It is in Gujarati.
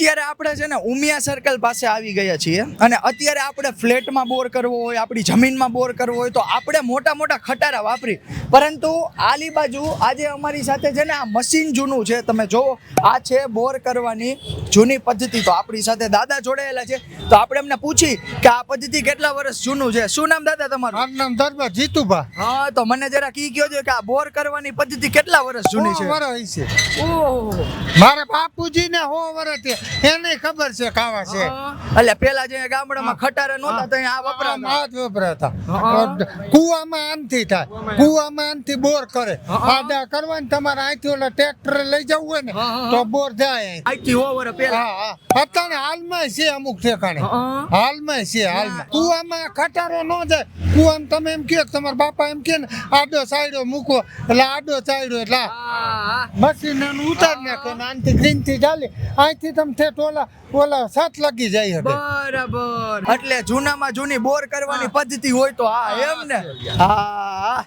અત્યારે આપણે છે ને ઉમિયા સર્કલ પાસે આવી ગયા છીએ અને અત્યારે આપણે ફ્લેટમાં બોર કરવો હોય, આપણી જમીનમાં બોર કરવો હોય તો આપણે મોટા મોટા ખટારા વાપરી, પરંતુ આલી બાજુ આજે અમારી સાથે છે ને આ મશીન જૂનું છે. તમે જોવો, આ છે બોર કરવાની જૂની પદ્ધતિ. તો આપણી સાથે દાદા જોડાયેલા છે, તો આપણે એમને પૂછી કે આ પદ્ધતિ કેટલા વર્ષ જૂનું છે. શું નામ દાદા તમારું? મારું નામ ધર્મ જીતુભા. હા, તો મને જરા કી કહો છો કે આ બોર કરવાની પદ્ધતિ કેટલા વર્ષ જૂની છે? વર્ષ છે. ઓહો, મારા બાપુજી ને 100 વર્ષ એને ખબર છે કાવા છે. એટલે પેલા જે ગામડામાં ખટારા નહોતા તો આ વપરાતા. આ જ વપરાતા. કુવામાં આમથી થાય, કુવામાં આમથી બોર કરે. આડા કરવાની તમારે અહીંથી ઓલા ટ્રેક્ટર લઈ જવું હોય ને તો બોર જાય. આજથી 100 વર્ષ પહેલા. હા, અત્યારે હાલમાં છે અમુક ઠેકાણે, હાલમાં છે. હાલમાં કુવામાં ખટારો ન જાય. કુવામાં તમે એમ કહો, તમારા બાપા એમ કે ને આડો સાઈડો મૂકો, એટલે આડો સાઈડો એટલે મશીન ઉતાર નાખે ને આનથી ગ્રીનથી ચાલે. અહીંથી તમે ઠેઠ ઓલા સાત લાગી જાય. બરાબર. એટલે જૂનામાં જૂની બોર કરવાની પદ્ધતિ હોય તો હા, એમ ને? હા.